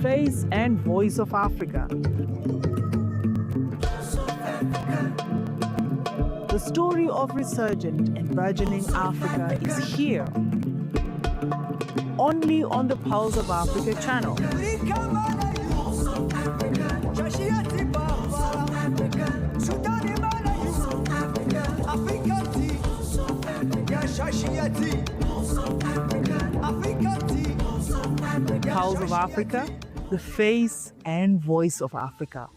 face and voice of Africa. The story of resurgent and burgeoning Africa is here, only on the Pulse of Africa channel. Pulse of Africa, the face and voice of Africa.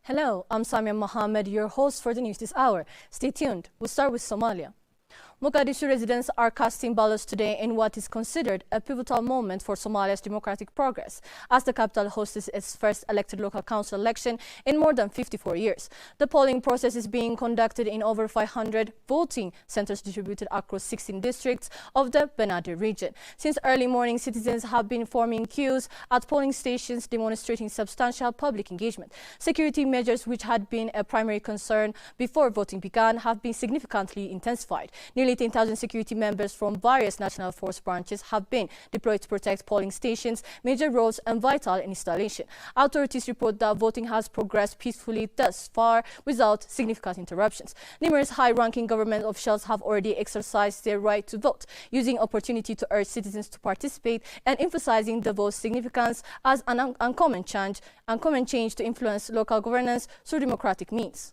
Hello, I'm Samia Mohammed, your host for the news this hour. Stay tuned. We'll start with Somalia. Mogadishu residents are casting ballots today in what is considered a pivotal moment for Somalia's democratic progress, as the capital hosts its first elected local council election in more than 54 years. The polling process is being conducted in over 500 voting centers distributed across 16 districts of the Benadir region. Since early morning, citizens have been forming queues at polling stations, demonstrating substantial public engagement. Security measures, which had been a primary concern before voting began, have been significantly intensified. Nearly 10,000 security members from various national force branches have been deployed to protect polling stations, major roads and vital installation. Authorities report that voting has progressed peacefully thus far without significant interruptions. Numerous high-ranking government officials have already exercised their right to vote, using opportunity to urge citizens to participate and emphasizing the vote's significance as an uncommon change to influence local governance through democratic means.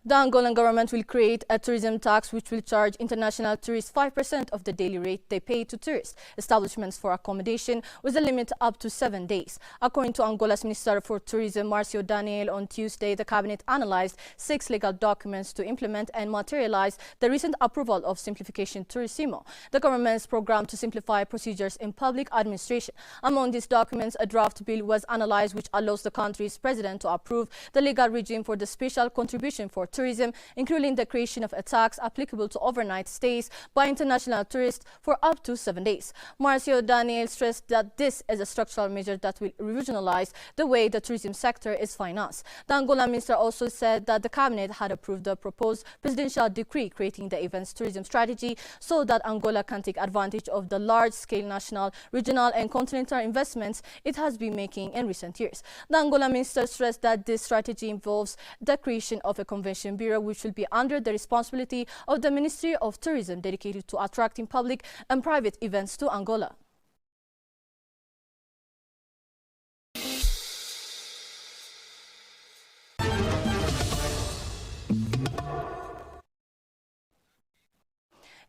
The Angolan government will create a tourism tax which will charge international tourists 5% of the daily rate they pay to tourist establishments for accommodation, with a limit up to 7 days. According to Angola's Minister for Tourism, Marcio Daniel, on Tuesday, the cabinet analyzed 6 legal documents to implement and materialize the recent approval of Simplification Turismo, the government's program to simplify procedures in public administration. Among these documents, a draft bill was analyzed which allows the country's president to approve the legal regime for the special contribution for tourism, including the creation of a tax applicable to overnight stays by international tourists for up to 7 days. Marcio Daniel stressed that this is a structural measure that will revolutionise the way the tourism sector is financed. The Angolan minister also said that the cabinet had approved the proposed presidential decree creating the events tourism strategy so that Angola can take advantage of the large-scale national, regional and continental investments it has been making in recent years. The Angolan minister stressed that this strategy involves the creation of a convention bureau which will be under the responsibility of the Ministry of Tourism, dedicated to attracting public and private events to Angola.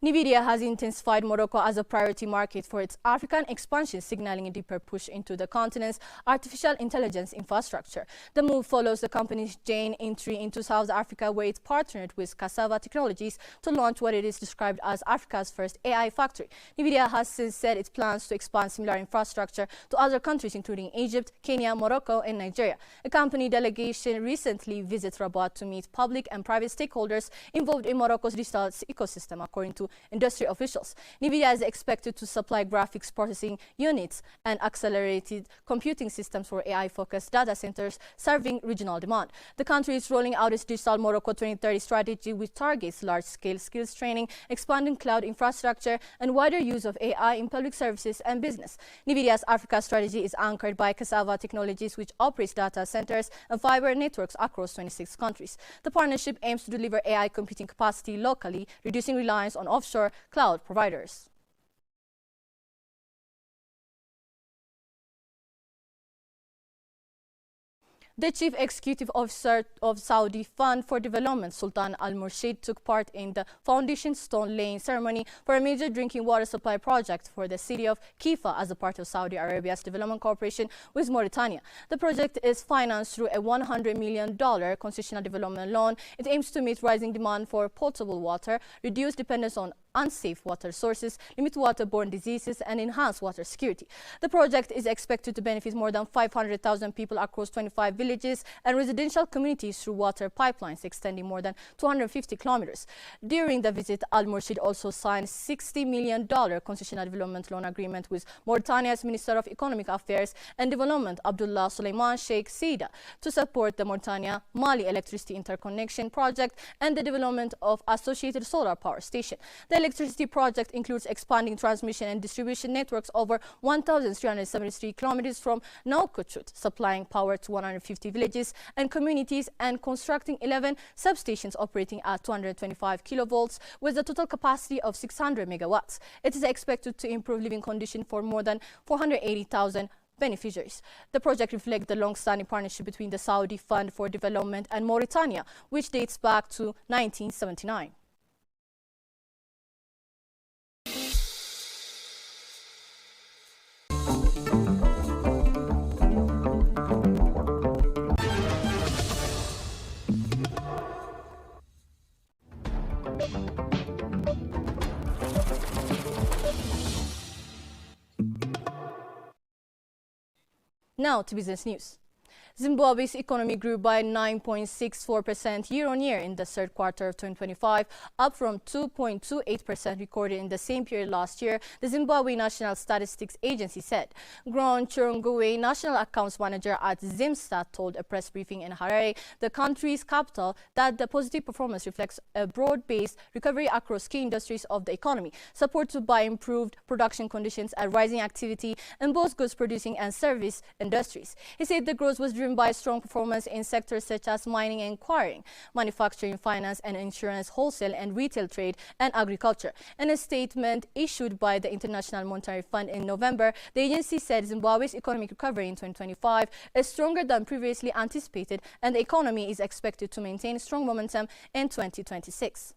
Nigeria has intensified Morocco as a priority market for its African expansion, signaling a deeper push into the continent's artificial intelligence infrastructure. The move follows the company's Jane entry into South Africa, where it partnered with Cassava Technologies to launch what it is described as Africa's first AI factory. Nigeria has since said it plans to expand similar infrastructure to other countries, including Egypt, Kenya, Morocco, and Nigeria. A company delegation recently visited Rabat to meet public and private stakeholders involved in Morocco's digital ecosystem, according to industry officials. Nigeria is expected to supply graphics processing units and accelerated computing systems for AI-focused data centers serving regional demand. The country is rolling out its Digital Morocco 2030 strategy, which targets large-scale skills training, expanding cloud infrastructure, and wider use of AI in public services and business. Nigeria's Africa strategy is anchored by Cassava Technologies, which operates data centers and fiber networks across 26 countries. The partnership aims to deliver AI computing capacity locally, reducing reliance on offshore cloud providers. The Chief Executive Officer of Saudi Fund for Development, Sultan Al Murshid, took part in the foundation stone laying ceremony for a major drinking water supply project for the city of Kifa as a part of Saudi Arabia's development cooperation with Mauritania. The project is financed through a $100 million concessional development loan. It aims to meet rising demand for potable water, reduce dependence on unsafe water sources, limit waterborne diseases, and enhance water security. The project is expected to benefit more than 500,000 people across 25 villages and residential communities through water pipelines extending more than 250 kilometers. During the visit, Al-Murshid also signed $60 million concessional development loan agreement with Mauritania's Minister of Economic Affairs and Development, Abdullah Suleiman Sheikh Sida, to support the Mauritania-Mali electricity interconnection project and the development of associated solar power station. The electricity project includes expanding transmission and distribution networks over 1,373 kilometers from Nouakchott, supplying power to 150 villages and communities, and constructing 11 substations operating at 225 kilovolts with a total capacity of 600 megawatts. It is expected to improve living conditions for more than 480,000 beneficiaries. The project reflects the long-standing partnership between the Saudi Fund for Development and Mauritania, which dates back to 1979. Now to business news. Zimbabwe's economy grew by 9.64% year-on-year in the third quarter of 2025, up from 2.28% recorded in the same period last year, the Zimbabwe National Statistics Agency said. Gron Chirunguwe, National Accounts Manager at Zimstat, told a press briefing in Harare, the country's capital, that the positive performance reflects a broad-based recovery across key industries of the economy, supported by improved production conditions and rising activity in both goods-producing and service industries. He said the growth was driven by strong performance in sectors such as mining and quarrying, manufacturing, finance and insurance, wholesale and retail trade, and agriculture. In a statement issued by the International Monetary Fund in November, the agency said Zimbabwe's economic recovery in 2025 is stronger than previously anticipated, and the economy is expected to maintain strong momentum in 2026.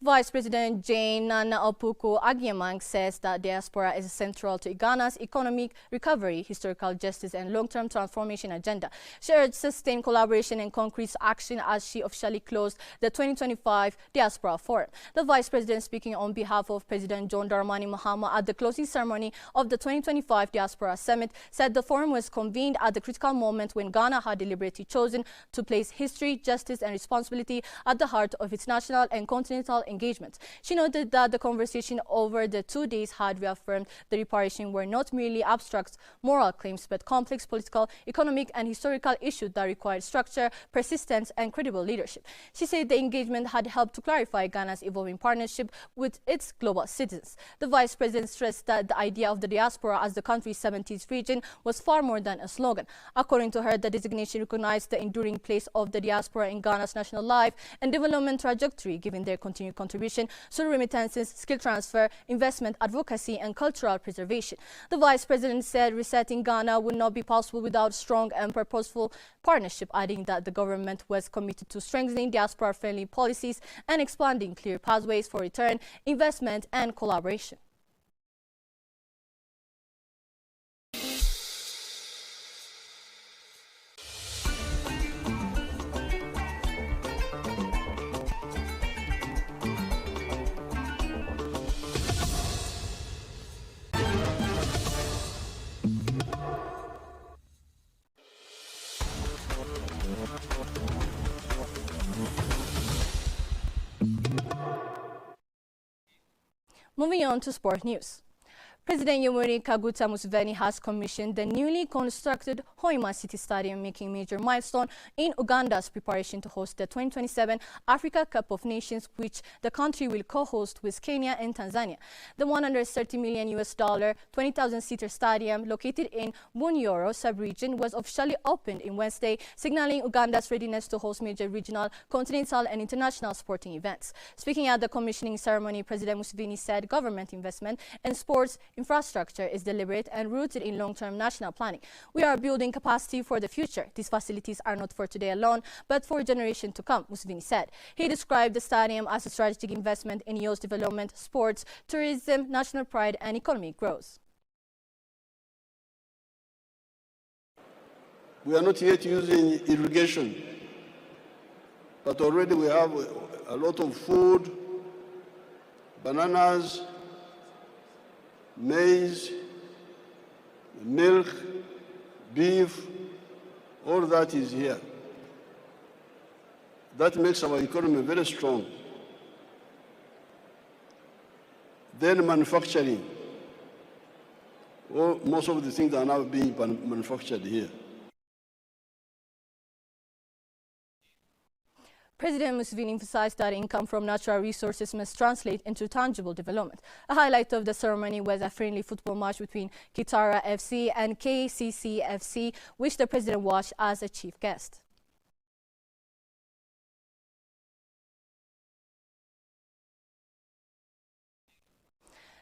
Vice President Jane Nana Opoku-Agyemang says that diaspora is central to Ghana's economic recovery, historical justice and long-term transformation agenda. She urged sustained collaboration and concrete action as she officially closed the 2025 Diaspora Forum. The Vice President, speaking on behalf of President John Dramani Mahama at the closing ceremony of the 2025 Diaspora Summit, said the forum was convened at the critical moment when Ghana had deliberately chosen to place history, justice and responsibility at the heart of its national and continental engagement. She noted that the conversation over the 2 days had reaffirmed the reparation were not merely abstract moral claims but complex political, economic and historical issues that required structure, persistence and credible leadership. She said the engagement had helped to clarify Ghana's evolving partnership with its global citizens. The Vice President stressed that the idea of the diaspora as the country's 70th region was far more than a slogan. According to her, the designation recognized the enduring place of the diaspora in Ghana's national life and development trajectory, given their continued contribution to remittances, skill transfer, investment, advocacy, and cultural preservation. The Vice President said resetting Ghana would not be possible without strong and purposeful partnership, adding that the government was committed to strengthening diaspora-friendly policies and expanding clear pathways for return, investment, and collaboration. Moving on to sport news. President Yoweri Kaguta Museveni has commissioned the newly constructed Hoima City Stadium, making a major milestone in Uganda's preparation to host the 2027 Africa Cup of Nations, which the country will co-host with Kenya and Tanzania. The $130 million 20,000-seater stadium, located in Bunyoro sub-region, was officially opened on Wednesday, signaling Uganda's readiness to host major regional, continental and international sporting events. Speaking at the commissioning ceremony, President Museveni said government investment in sports infrastructure is deliberate and rooted in long-term national planning. We are building capacity for the future. These facilities are not for today alone, but for generations to come, Museveni said. He described the stadium as a strategic investment in youth development, sports, tourism, national pride, and economic growth. We are not yet using irrigation, but already we have a lot of food, bananas, maize, milk, beef, all that is here. That makes our economy very strong. Then manufacturing. Well, most of the things are now being manufactured here. President Museveni emphasized that income from natural resources must translate into tangible development. A highlight of the ceremony was a friendly football match between Kitara FC and KCC FC, which the president watched as a chief guest.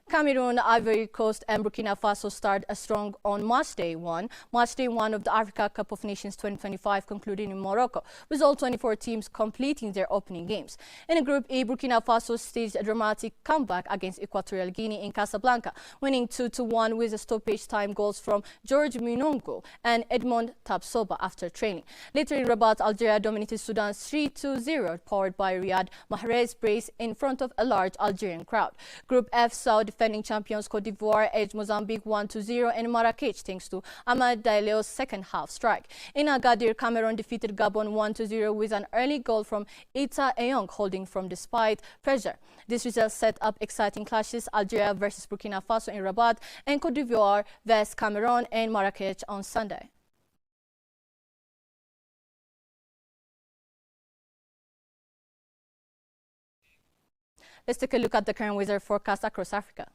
Cameroon, Ivory Coast and Burkina Faso started strong on Match Day 1. Match Day 1 of the Africa Cup of Nations 2025 concluded in Morocco, with all 24 teams completing their opening games. In Group E, Burkina Faso staged a dramatic comeback against Equatorial Guinea in Casablanca, winning 2-1 with stoppage time goals from George Minongo and Edmond Tabsoba after trailing. Later in Rabat, Algeria dominated Sudan 3-0, powered by Riyad Mahrez brace in front of a large Algerian crowd. Group F saw defending champions Cote d'Ivoire edged Mozambique 1-0 in Marrakech thanks to Amad Diallo's second half strike. In Agadir, Cameroon defeated Gabon 1-0 with an early goal from Ita Eyong holding from despite pressure. This result set up exciting clashes: Algeria versus Burkina Faso in Rabat and Cote d'Ivoire vs Cameroon in Marrakech on Sunday. Let's take a look at the current weather forecast across Africa.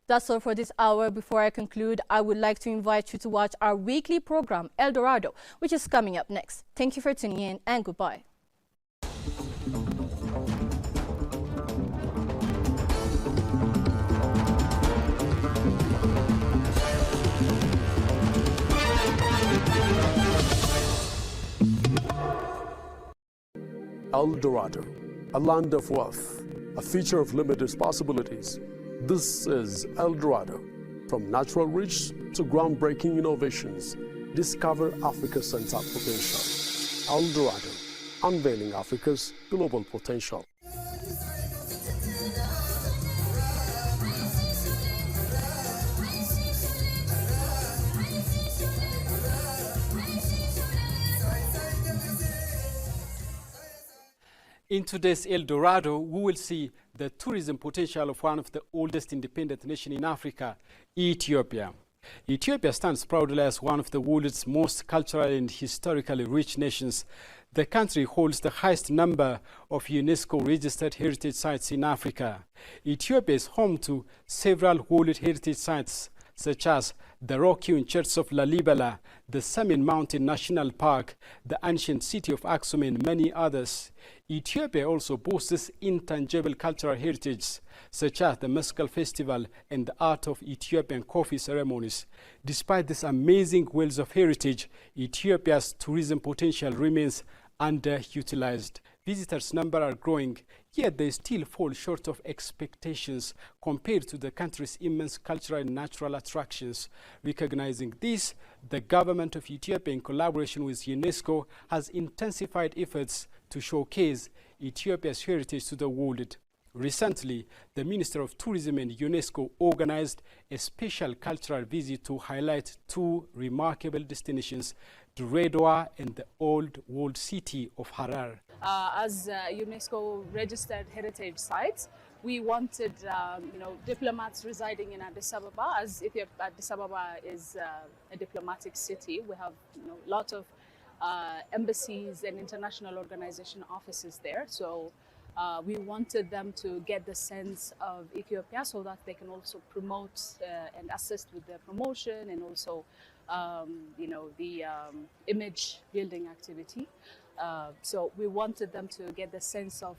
That's all for this hour. Before I conclude, I would like to invite you to watch our weekly program, El Dorado, which is coming up next. Thank you for tuning in and goodbye. El Dorado, a land of wealth, a future of limitless possibilities. This is El Dorado. From natural rich to groundbreaking innovations, discover Africa's untapped potential. El Dorado, unveiling Africa's global potential. In today's El Dorado, we will see the tourism potential of one of the oldest independent nations in Africa, Ethiopia. Ethiopia stands proudly as one of the world's most culturally and historically rich nations. The country holds the highest number of UNESCO registered heritage sites in Africa. Ethiopia is home to several World Heritage Sites, such as the rock-hewn Church of Lalibela, the Samin Mountain National Park, the ancient city of Aksum, and many others. Ethiopia also boasts intangible cultural heritage, such as the Mescal Festival and the art of Ethiopian coffee ceremonies. Despite this amazing wealth of heritage, Ethiopia's tourism potential remains underutilized. Visitors' numbers are growing, yet they still fall short of expectations compared to the country's immense cultural and natural attractions. Recognizing this, the government of Ethiopia, in collaboration with UNESCO, has intensified efforts to showcase Ethiopia's heritage to the world. Recently, the Minister of Tourism and UNESCO organized a special cultural visit to highlight two remarkable destinations, Redwa and the old world city of Harar. As UNESCO registered heritage sites, we wanted diplomats residing in Addis Ababa, as Addis Ababa is a diplomatic city. We have a lot of embassies and international organization offices there. So we wanted them to get the sense of Ethiopia so that they can also promote and assist with the promotion and also the image building activity. So we wanted them to get the sense of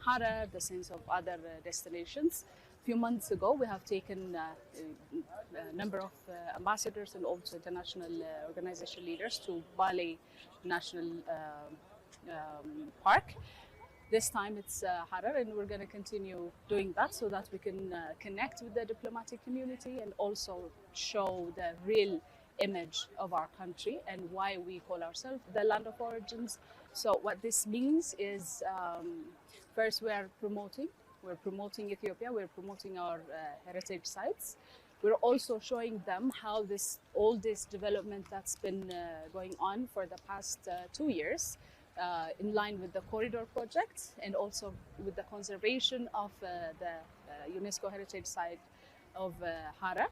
Harar, the sense of other destinations. A few months ago, we have taken a number of ambassadors and also international organization leaders to Bali National Park. This time it's Harar, and we're going to continue doing that so that we can connect with the diplomatic community and also show the real image of our country and why we call ourselves the land of origins. So what this means is, first we're promoting Ethiopia, we're promoting our heritage sites. We're also showing them how all this development that's been going on for the past 2 years, in line with the corridor project and also with the conservation of the UNESCO heritage site of Harar.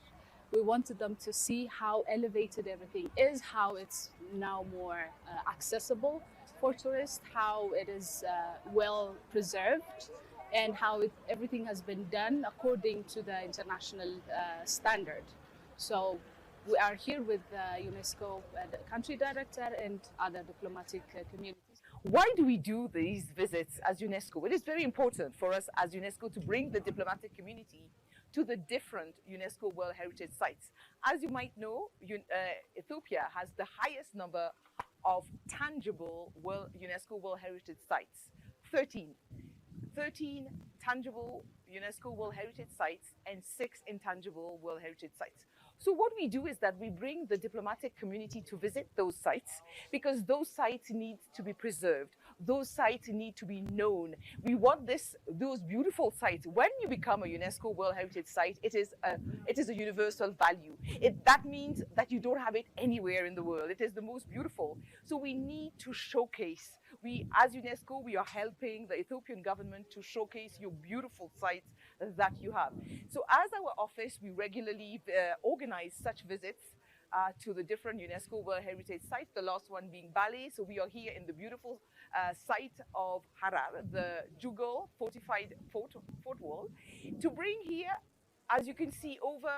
We wanted them to see how elevated everything is, how it's now more accessible for tourists, how it is well preserved, and how everything has been done according to the international standard. So we are here with UNESCO country director and other diplomatic communities. Why do we do these visits as UNESCO? It is very important for us as UNESCO to bring the diplomatic community to the different UNESCO World Heritage Sites. As you might know, Ethiopia has the highest number of tangible UNESCO World Heritage Sites, 13 tangible UNESCO World Heritage Sites and 6 intangible World Heritage Sites. So what we do is that we bring the diplomatic community to visit those sites because those sites need to be preserved. Those sites need to be known. We want those beautiful sites. When you become a UNESCO World Heritage Site, it is a universal value. That means that you don't have it anywhere in the world. It is the most beautiful. So we need to showcase. As UNESCO, we are helping the Ethiopian government to showcase your beautiful sites that you have. So as our office, we regularly organize such visits to the different UNESCO World Heritage Sites, the last one being Bali. So we are here in the beautiful site of Harar, the Jugal fortified fort wall, to bring here, as you can see, over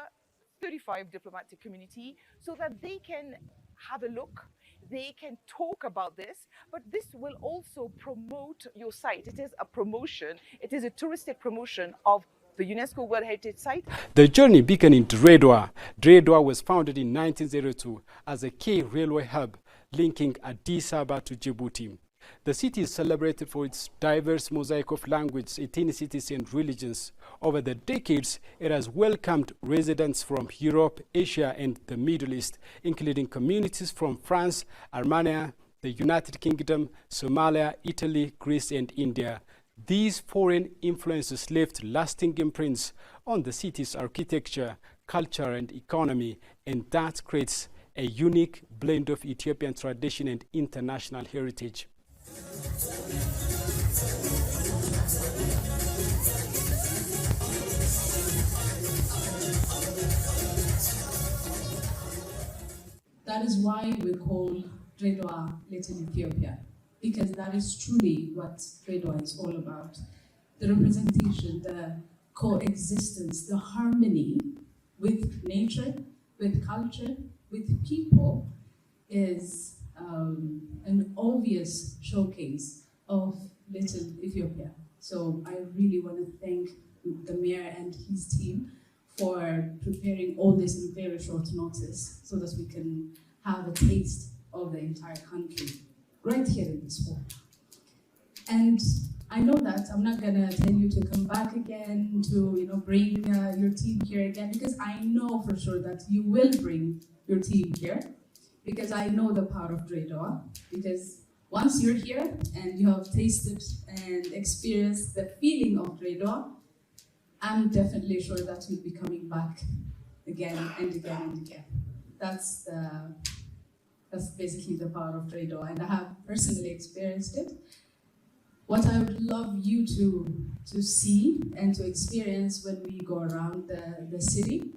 35 diplomatic community so that they can have a look, they can talk about this, but this will also promote your site. It is a promotion, it is a touristic promotion of the UNESCO World Heritage Site. The journey began in Dredwa. Dredwa was founded in 1902 as a key railway hub linking Addis Ababa to Djibouti. The city is celebrated for its diverse mosaic of languages, ethnicities, and religions. Over the decades, it has welcomed residents from Europe, Asia, and the Middle East, including communities from France, Armenia, the United Kingdom, Somalia, Italy, Greece, and India. These foreign influences left lasting imprints on the city's architecture, culture, and economy, and that creates a unique blend of Ethiopian tradition and international heritage. That is why we call Dredwa Little Ethiopia, because that is truly what Dredwa is all about. The representation, the coexistence, the harmony with nature, with culture, with people is an obvious showcase of Little Ethiopia. So I really want to thank the mayor and his team for preparing all this in very short notice so that we can have a taste of the entire country right here in this hall. And I know that I'm not gonna tell you to come back again, to bring your team here again, because I know for sure that you will bring your team here, because I know the power of Dredwa. Because once you're here and you have tasted and experienced the feeling of Dredwa, I'm definitely sure that you'll be coming back again and again and again. That's basically the power of Dredwa, and I have personally experienced it. What I would love you to see and to experience when we go around the city,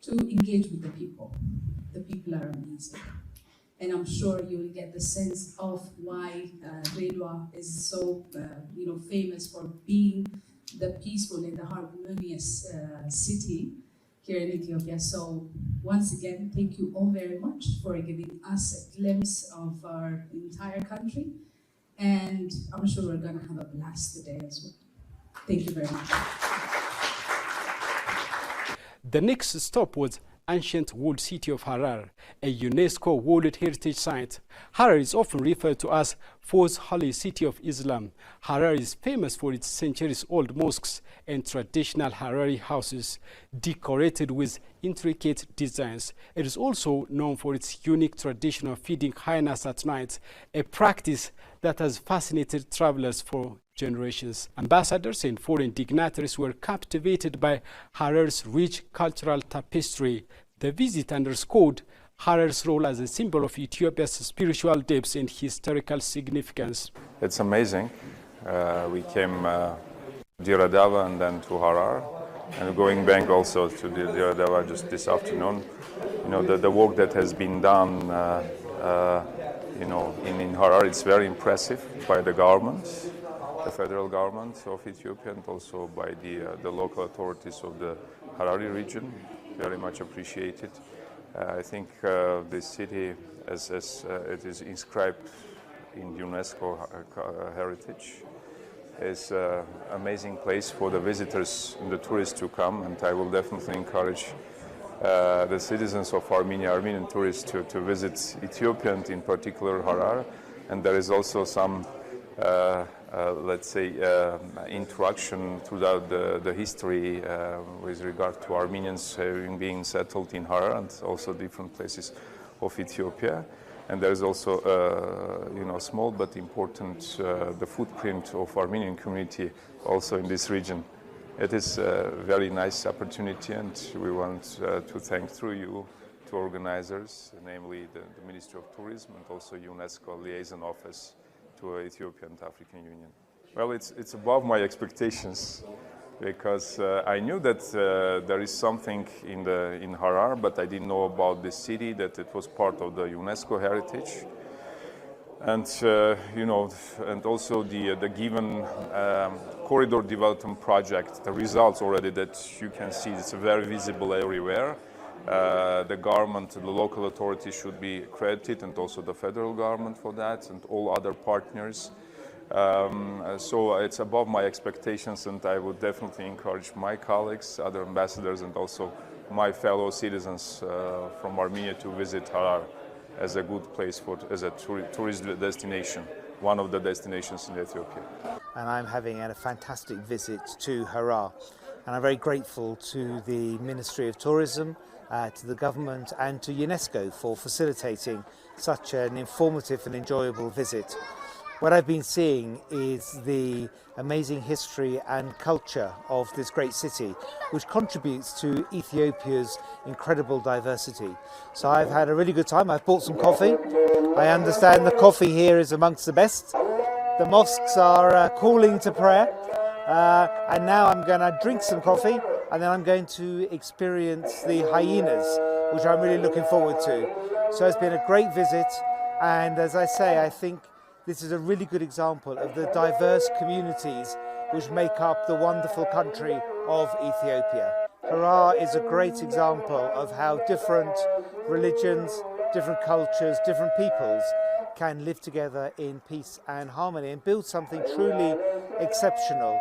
to engage with the people. The people are amazing. And I'm sure you will get the sense of why Dredwa is so famous for being the peaceful and the harmonious city here in Ethiopia. So once again, thank you all very much for giving us a glimpse of our entire country. And I'm sure we're going to have a blast today as well. Thank you very much. The next stop was ancient walled city of Harar, a UNESCO World Heritage Site. Harar is often referred to as fourth holy city of Islam. Harar is famous for its centuries-old mosques and traditional Harari houses decorated with intricate designs. It is also known for its unique tradition of feeding hyenas at night, a practice that has fascinated travelers for generations. Ambassadors and foreign dignitaries were captivated by Harar's rich cultural tapestry. The visit underscored Harar's role as a symbol of Ethiopia's spiritual depths and historical significance. It's amazing. We came Dire Dawa and then to Harar, and going back also to Dire Dawa just this afternoon. You know, the work that has been done, you know, in Harar, it's very impressive by the government, the federal government of Ethiopia, and also by the local authorities of the Harari region. Very much appreciated. I think this city, as it is inscribed in UNESCO heritage, is an amazing place for the visitors and the tourists to come, and I will definitely encourage the citizens of Armenia, Armenian tourists to visit Ethiopia and in particular Harar. And there is also some let's say, interaction throughout the history with regard to Armenians having been settled in Harar and also different places of Ethiopia. And there is also, you know, small but important, the footprint of Armenian community also in this region. It is a very nice opportunity, and we want to thank through you to organizers, namely the Ministry of Tourism and also UNESCO Liaison Office to Ethiopia and African Union. Well, it's above my expectations, because I knew that there is something in Harar, but I didn't know about this city, that it was part of the UNESCO heritage. And you know, and also the given corridor development project, the results already that you can see, it's very visible everywhere. The government, the local authorities should be credited, and also the federal government for that, and all other partners. So it's above my expectations, and I would definitely encourage my colleagues, other ambassadors, and also my fellow citizens from Armenia to visit Harar as a good place as a tourist destination, one of the destinations in Ethiopia. And I'm having a fantastic visit to Harar, and I'm very grateful to the Ministry of Tourism, to the government and to UNESCO for facilitating such an informative and enjoyable visit. What I've been seeing is the amazing history and culture of this great city, which contributes to Ethiopia's incredible diversity. So I've had a really good time. I've bought some coffee. I understand the coffee here is amongst the best. The mosques are calling to prayer. And now I'm going to drink some coffee, and then I'm going to experience the hyenas, which I'm really looking forward to. So it's been a great visit, and as I say, I think this is a really good example of the diverse communities which make up the wonderful country of Ethiopia. Harar is a great example of how different religions, different cultures, different peoples can live together in peace and harmony and build something truly exceptional.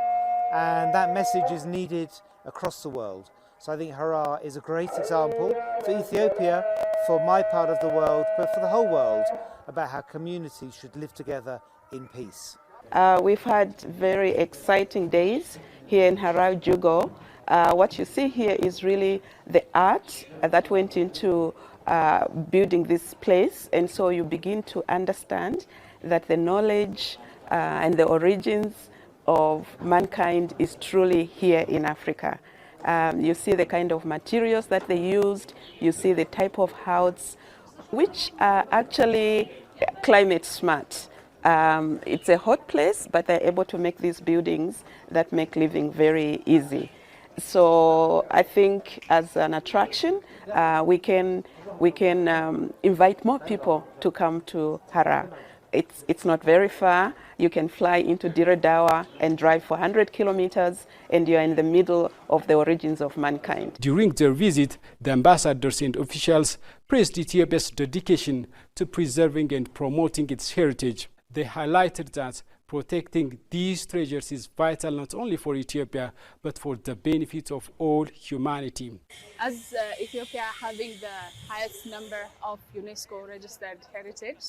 And that message is needed across the world. So I think Harar is a great example for Ethiopia, for my part of the world, but for the whole world, about how communities should live together in peace. We've had very exciting days here in Harar Jugo. What you see here is really the art that went into building this place, and so you begin to understand that the knowledge and the origins of mankind is truly here in Africa. You see the kind of materials that they used, you see the type of houses, which are actually climate smart. It's a hot place, but they're able to make these buildings that make living very easy. So I think as an attraction, we can invite more people to come to Harar. It's not very far. You can fly into Dire Dawa and drive for 100 kilometers, and you're in the middle of the origins of mankind. During their visit, the ambassadors and officials praised Ethiopia's dedication to preserving and promoting its heritage. They highlighted that protecting these treasures is vital not only for Ethiopia, but for the benefit of all humanity. As Ethiopia having the highest number of UNESCO registered heritage,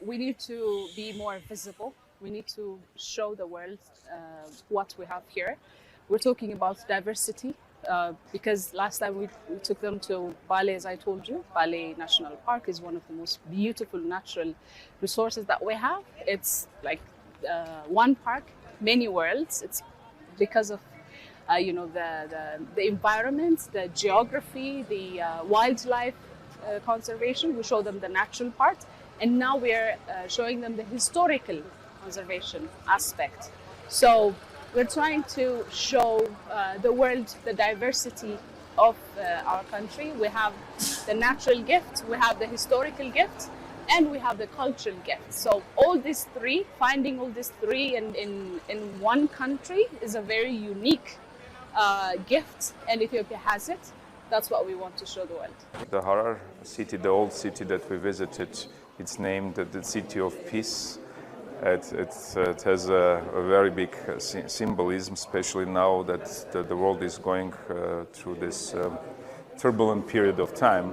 we need to be more visible. We need to show the world what we have here. We're talking about diversity because last time we took them to Bale, as I told you. Bale National Park is one of the most beautiful natural resources that we have. It's like one park, many worlds. It's because of you know, the environment, the geography, the wildlife conservation. We show them the natural part, and now we're showing them the historical conservation aspect. So we're trying to show the world the diversity of our country. We have the natural gift, we have the historical gift, and we have the cultural gift. So all these three, finding all these three in one country is a very unique gift, and Ethiopia has it. That's what we want to show the world. The Harar city, the old city that we visited, it's named the City of Peace. It has a very big symbolism, especially now that the world is going through this turbulent period of time.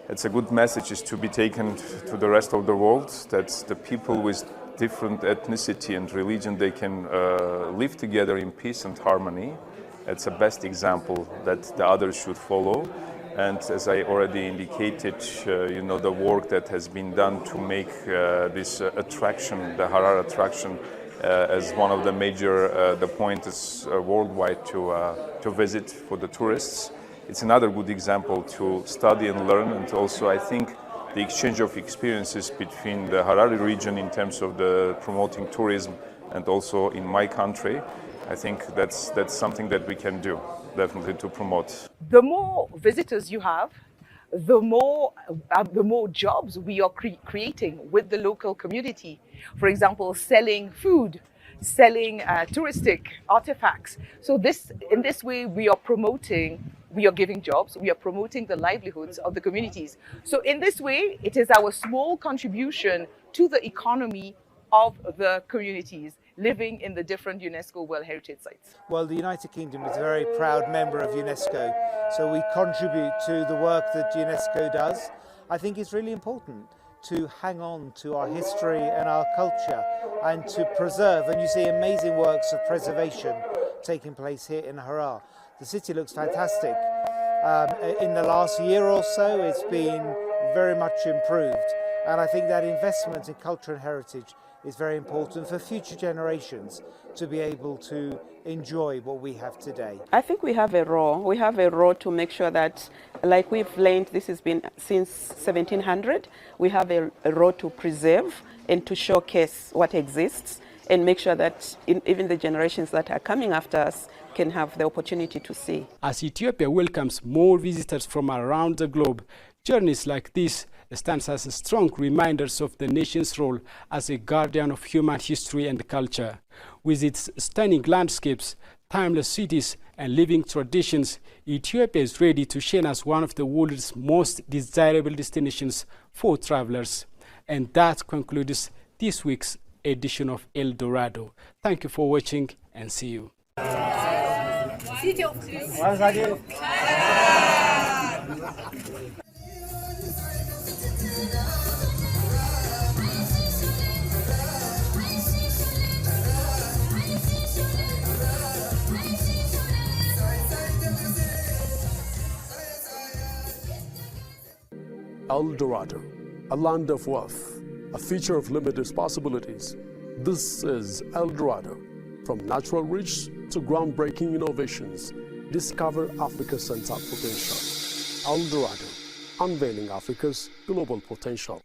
It's a good message to be taken to the rest of the world, that the people with different ethnicity and religion, they can live together in peace and harmony. It's the best example that the others should follow. And as I already indicated, you know, the work that has been done to make this attraction, the Harar attraction, as one of the major the points worldwide to visit for the tourists. It's another good example to study and learn, and also I think the exchange of experiences between the Harari region in terms of the promoting tourism and also in my country. I think that's something that we can do, definitely, to promote. The more visitors you have, the more jobs we are creating with the local community. For example, selling food, selling touristic artifacts. So in this way, we are giving jobs, we are promoting the livelihoods of the communities. So in this way, it is our small contribution to the economy of the communities living in the different UNESCO World Heritage Sites. Well, the United Kingdom is a very proud member of UNESCO, so we contribute to the work that UNESCO does. I think it's really important to hang on to our history and our culture and to preserve, and you see amazing works of preservation taking place here in Harar. The city looks fantastic. In the last year or so, it's been very much improved, and I think that investment in culture and heritage is very important for future generations to be able to enjoy what we have today. I think we have a role. We have a role to make sure that, like we've learned, this has been since 1700, we have a role to preserve and to showcase what exists and make sure that even the generations that are coming after us can have the opportunity to see. As Ethiopia welcomes more visitors from around the globe, journeys like this stands as strong reminders of the nation's role as a guardian of human history and culture. With its stunning landscapes, timeless cities, and living traditions, Ethiopia is ready to shine as one of the world's most desirable destinations for travelers. And that concludes this week's edition of El Dorado. Thank you for watching, and see you. El Dorado, a land of wealth, a future of limitless possibilities. This is El Dorado. From natural reach to groundbreaking innovations, discover Africa's untapped potential. El Dorado, unveiling Africa's global potential.